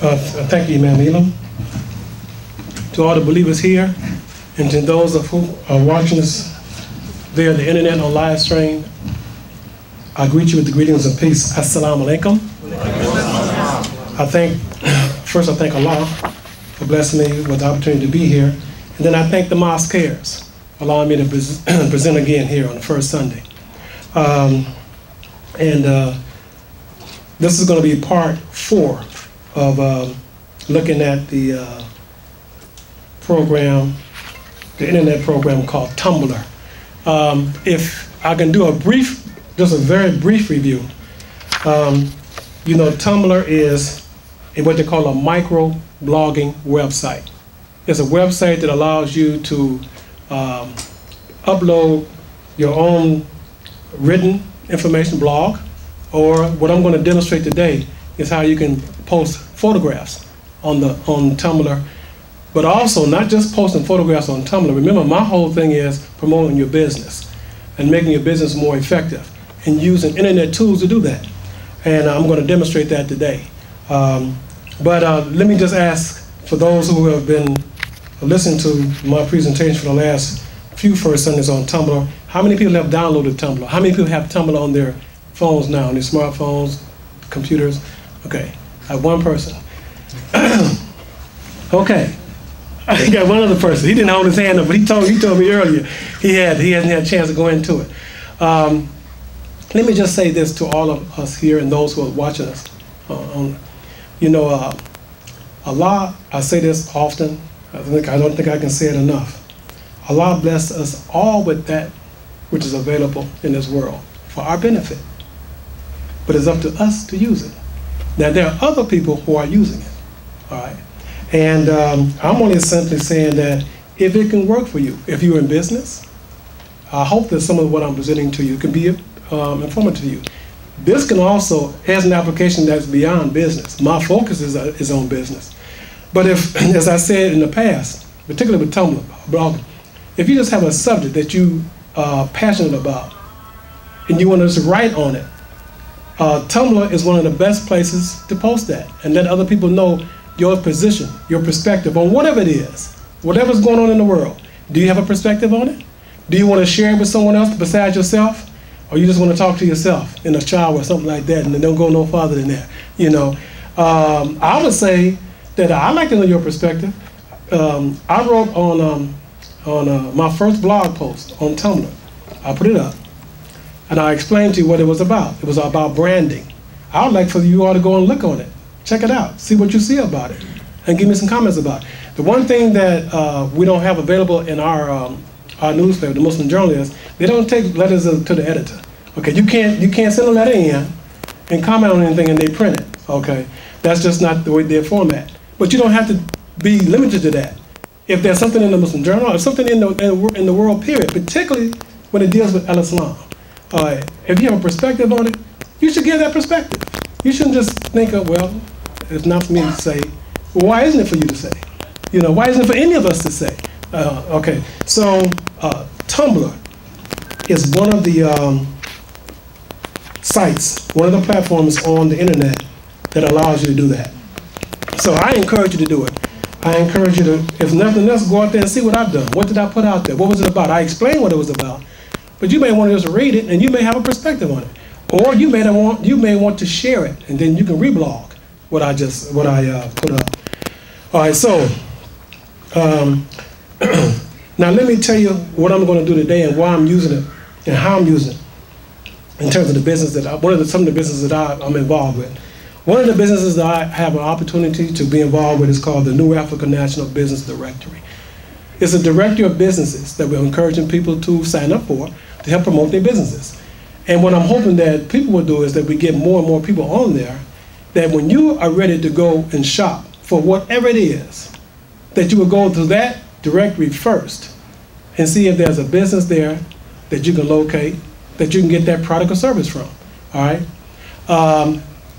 Thank you, Imam. To all the believers here, and to those of who are watching us via the internet on live stream, I greet you with the greetings of peace. Assalamu alaikum. I thank Allah for blessing me with the opportunity to be here. And then I thank the Mosqueers for allowing me to present again here on the first Sunday. This is going to be part 4 of looking at the program, the internet program called Tumblr. If I can do just a very brief review. You know, Tumblr is what they call a micro blogging website. It's a website that allows you to upload your own written information blog, or what I'm going to demonstrate today is how you can post photographs on Tumblr, but also not just posting photographs on Tumblr. Remember, my whole thing is promoting your business and making your business more effective and using internet tools to do that. And I'm going to demonstrate that today. Let me just ask, for those who have been listening to my presentation for the last few first Sundays on Tumblr, how many people have downloaded Tumblr? How many people have Tumblr on their phones now, on their smartphones, computers? Okay, I have one person. Okay, I got one other person. He didn't hold his hand up, but he told me earlier he hasn't had a chance to go into it. Let me just say this to all of us here and those who are watching us. Allah, I say this often, I don't think I can say it enough. Allah blessed us all with that which is available in this world for our benefit. But it's up to us to use it. Now, there are other people who are using it, all right? And I'm only simply saying that if it can work for you, if you're in business, I hope that some of what I'm presenting to you can be informative to you. This can also has an application that's beyond business. My focus is on business. But if, as I said in the past, particularly with Tumblr, blogging, if you just have a subject that you are passionate about and you want to just write on it, Tumblr is one of the best places to post that and let other people know your position, your perspective on whatever it is, whatever's going on in the world. Do you have a perspective on it? Do you want to share it with someone else besides yourself? Or you just want to talk to yourself in a shower or something like that and then don't go no farther than that? You know, I would say that I'd like to know your perspective. I wrote on my first blog post on Tumblr. I put it up and I explained to you what it was about. It was about branding. I would like for you all to go and look on it. Check it out, see what you see about it, and give me some comments about it. The one thing that we don't have available in our newspaper, the Muslim Journal, is they don't take letters to the editor. Okay, you can't send a letter in and comment on anything and they print it. Okay, that's just not the way they're format. But you don't have to be limited to that. If there's something in the Muslim Journal or something in the world, period, particularly when it deals with Al-Islam, if you have a perspective on it, you should give that perspective. You shouldn't just think of, well, it's not for me to say. Well, why isn't it for you to say? You know, why isn't it for any of us to say? Okay, so Tumblr is one of the sites, one of the platforms on the internet that allows you to do that. So I encourage you to do it. I encourage you to, if nothing else, go out there and see what I've done. What did I put out there? What was it about? I explained what it was about, but you may want to just read it and you may have a perspective on it. Or you may want to share it, and then you can reblog what I put up. All right, so now let me tell you what I'm going to do today and why I'm using it and how I'm using it in terms of the business that some of the businesses that I'm involved with. One of the businesses that I have an opportunity to be involved with is called the New Africa National Business Directory. It's a directory of businesses that we're encouraging people to sign up for to help promote their businesses. And what I'm hoping that people will do is that we get more and more people on there, that when you are ready to go and shop for whatever it is, that you will go to that directory first and see if there's a business there that you can locate, that you can get that product or service from, all right?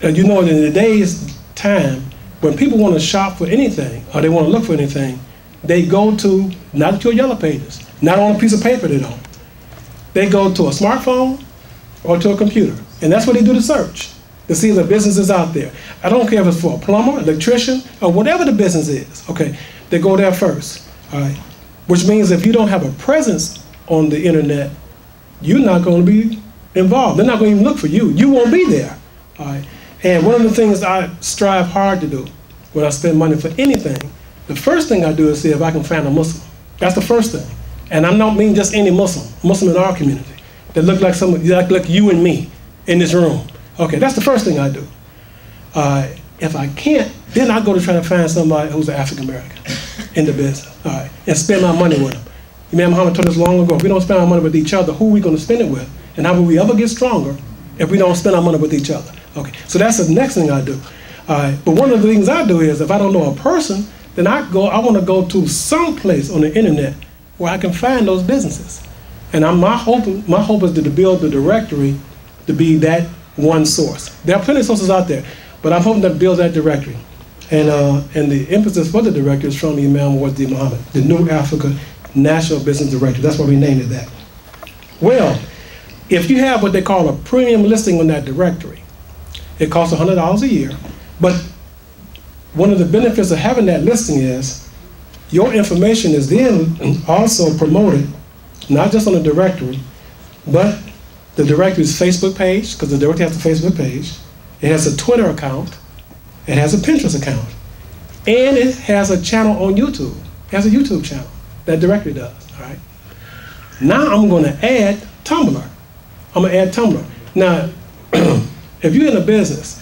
And you know, in today's time, when people want to shop for anything or they want to look for anything, they go to, not to your yellow pages, not on a piece of paper they don't. They go to a smartphone or to a computer, and that's where they do the search. to see if the business is out there. I don't care if it's for a plumber, electrician, or whatever the business is, okay? They go there first, all right? Which means if you don't have a presence on the internet, you're not going to be involved. They're not going to even look for you. You won't be there, all right? And one of the things I strive hard to do when I spend money for anything, the first thing I do is see if I can find a Muslim. That's the first thing. And I don't mean just any Muslim in our community that look like someone, like you and me in this room. Okay, that's the first thing I do. If I can't, then I go to try to find somebody who's an African American in the business, all right, and spend my money with them. Imam Mohammed told us long ago, if we don't spend our money with each other, who are we going to spend it with? And how will we ever get stronger if we don't spend our money with each other? Okay, so that's the next thing I do. All right, but one of the things I do is if I don't know a person, then I want to go to some place on the internet where I can find those businesses. And my hope is to build the directory to be that one source. There are plenty of sources out there, but I'm hoping to build that directory. And the emphasis for the directory is from Imam Mohammed, the New Africa National Business Directory. That's why we named it that. Well, if you have what they call a premium listing on that directory, it costs $100 a year. But one of the benefits of having that listing is your information is then also promoted, not just on the directory, but the directory's Facebook page, because the directory has a Facebook page. It has a Twitter account. It has a Pinterest account. And it has a channel on YouTube. It has a YouTube channel. That directory does, all right? Now I'm going to add Tumblr. I'm going to add Tumblr. Now, if you're in a business,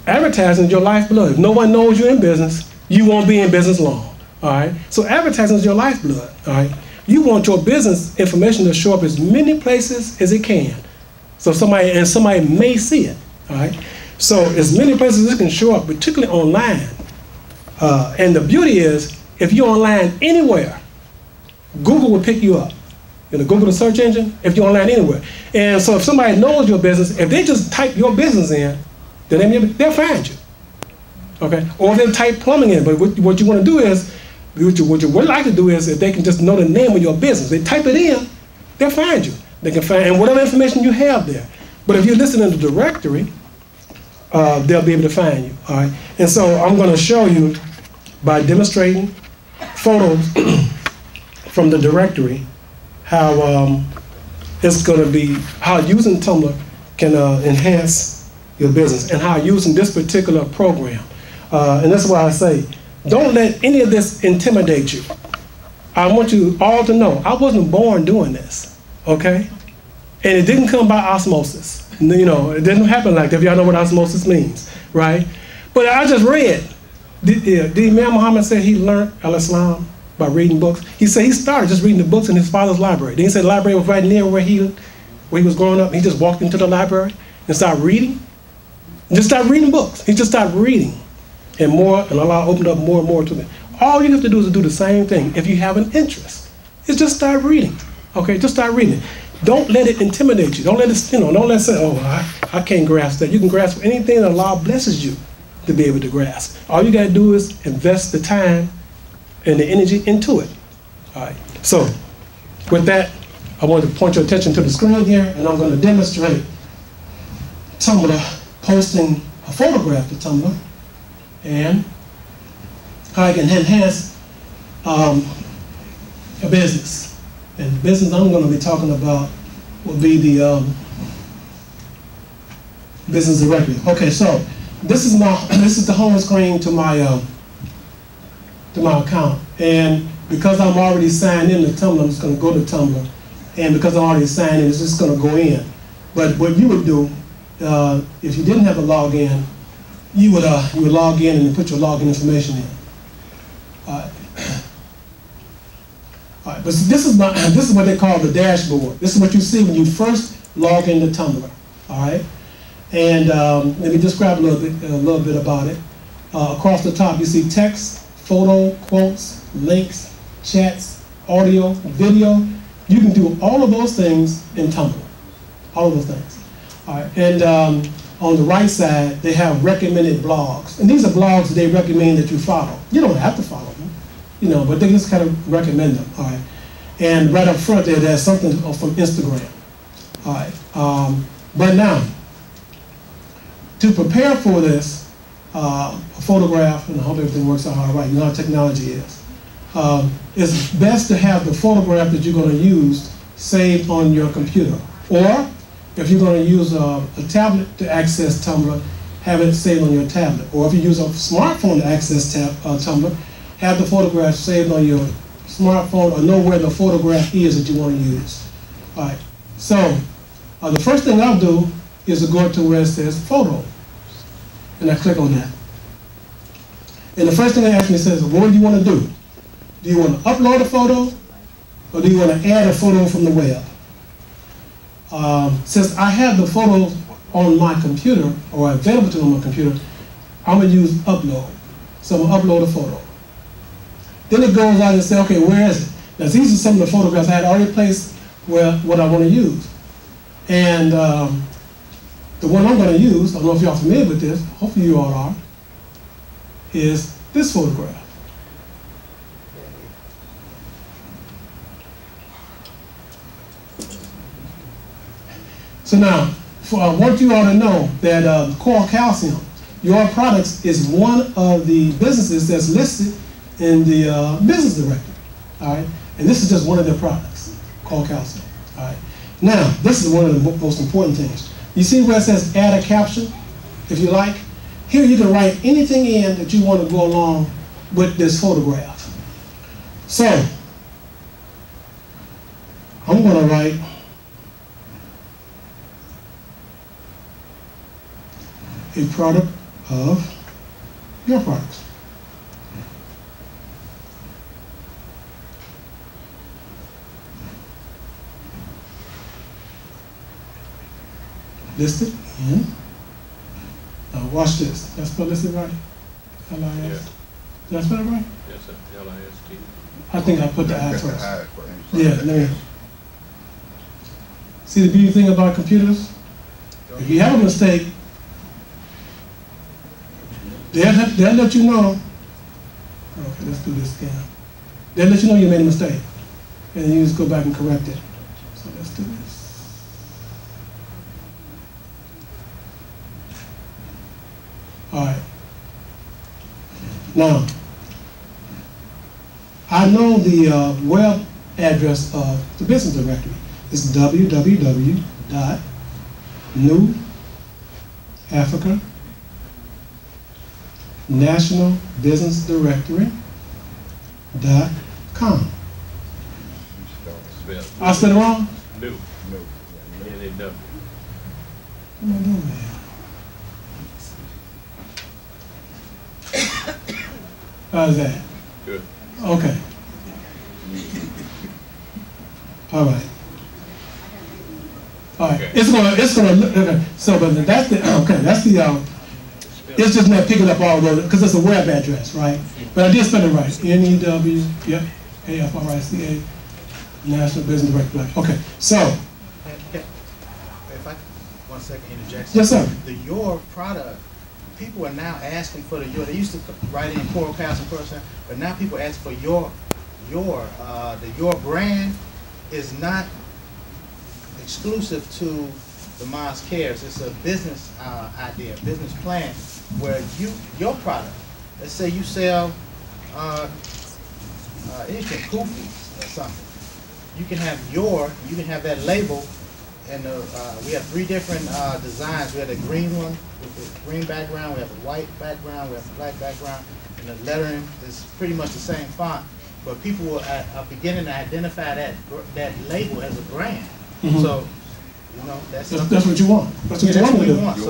advertising is your lifeblood. If no one knows you're in business, you won't be in business long, all right? So advertising is your lifeblood, all right? You want your business information to show up as many places as it can. So somebody may see it, all right? So as many places as it can show up, particularly online. And the beauty is, if you're online anywhere, Google will pick you up. You know, Google the search engine, if you're online anywhere. And so if somebody knows your business, if they just type your business in, then they'll find you, okay? Or they'll type plumbing in, but what you want to do is, what you would like to do is, if they can just know the name of your business, they type it in, they'll find you. They can find, and whatever information you have there. But if you're listed in the directory, they'll be able to find you, all right? And so I'm going to show you by demonstrating photos from the directory how it's going to be, how using Tumblr can enhance your business, and how using this particular program. And that's why I say, don't let any of this intimidate you. I want you all to know, I wasn't born doing this, okay? And it didn't come by osmosis. You know, it didn't happen like that, if y'all know what osmosis means, right? But I just read, the Imam Muhammad said he learned al-Islam by reading books. He said he started just reading the books in his father's library. Then he said the library was right near where he was growing up. He just walked into the library and started reading. Just started reading books. He just started reading. And Allah opened up more and more to them. All you have to do is do the same thing if you have an interest. Is just start reading. Okay, just start reading. Don't let it intimidate you. Don't let it, don't let it say, oh, I can't grasp that. You can grasp anything that Allah blesses you to be able to grasp. All you got to do is invest the time and the energy into it. All right. So, with that, I want to point your attention to the screen here, and I'm going to demonstrate Tumblr posting a photograph to Tumblr and how I can enhance a business. And the business I'm going to be talking about will be the business directory. Okay, so this is the home screen to my account, and because I'm already signed in to Tumblr, I'm just going to go to Tumblr, and because I'm already signed in, it's just going to go in. But what you would do if you didn't have a login, you would log in and put your login information in. All right, but this is what they call the dashboard. This is what you see when you first log into Tumblr. All right, and let me describe a little bit about it. Across the top, you see text, photo, quotes, links, chats, audio, video. You can do all of those things in Tumblr. All of those things. All right, and on the right side, they have recommended blogs, and these are blogs they recommend that you follow. You don't have to follow them, but they just kind of recommend them. All right, and right up front there, there's something from Instagram. All right, but now to prepare for this, a photograph, and I hope everything works out all right, you know how technology is. It's best to have the photograph that you're going to use saved on your computer. Or, if you're going to use a tablet to access Tumblr, have it saved on your tablet. Or if you use a smartphone to access Tumblr, have the photograph saved on your smartphone or know where the photograph is that you want to use. All right. So, the first thing I'll do is to go to where it says photo. And I click on that. And the first thing it asks me says, what do you want to do? Do you want to upload a photo, or do you want to add a photo from the web? Since I have the photos on my computer, or available to me on my computer, I'm going to use upload. So I'm going to upload a photo. Then it goes out and says, okay, where is it? Now these are some of the photographs I had already placed where what I want to use. And the one I'm going to use, I don't know if y'all familiar with this, hopefully you all are, is this photograph. So now, I want you all to know that Coral Calcium, your products, is one of the businesses that's listed in the business directory. All right, and this is just one of their products, Coral Calcium. All right. Now, this is one of the most important things. You see where it says add a caption, if you like? Here you can write anything in that you want to go along with this photograph. So, I'm going to write a product of your products. Listed in. Now watch this. Did I spell listed right? L-I-S. Yeah. Did I spell it right? Yes, sir. L-I-S-T. I think I put the I first. Yeah, let me. See the beauty thing about computers? If you have a mistake, they'll let you know. Okay, let's do this again. They'll let you know you made a mistake. And then you just go back and correct it. So let's do this. All right. Now, I know the web address of the business directory. It's www.newafricaNationalBusinessDirectory.com. I spelled it wrong? No. N-A-W. What am I doing here? How's that? Good. Okay. All right. All right. Okay. It's gonna look. Okay. So, but that's the It's just not picking up all those because it's a web address, right? But I did spell it right. N-E-W. Yep. A-F-R-I-C-A. National Business Directory. Okay. So. If I 1 second interject. Yes, sir. The your product. People are now asking for the your. They used to write in Coral Calcium person, but now people ask for your brand is not exclusive to the Mosque Cares. It's a business idea, business plan, where your product. Let's say you sell anything, kufis or something. You can have that label. And we have 3 different designs. We have the green one with the green background. We have a white background. We have a black background. And the lettering is pretty much the same font. But people are beginning to identify that label as a brand. Mm-hmm. So, you know, that's what you want. That's what you want.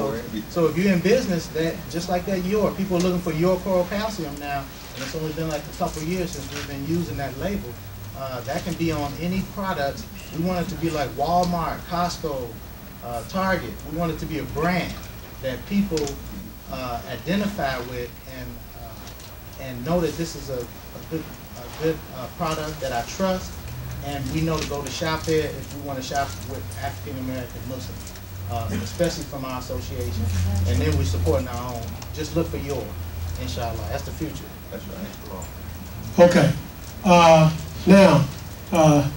So if you're in business, that just like that, people are looking for your Coral Calcium now. And it's only been like a couple of years since we've been using that label. That can be on any product. We want it to be like Walmart, Costco, Target. We want it to be a brand that people identify with and know that this is a good product that I trust, and we know to go to shop there if we want to shop with African American Muslims, especially from our association. And then we're supporting our own. Just look for yours, inshallah. That's the future. That's right. Okay. Now,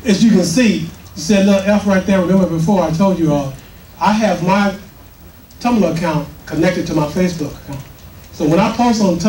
as you can see, you see a little F right there. Remember before I told you all, I have my Tumblr account connected to my Facebook account. So when I post on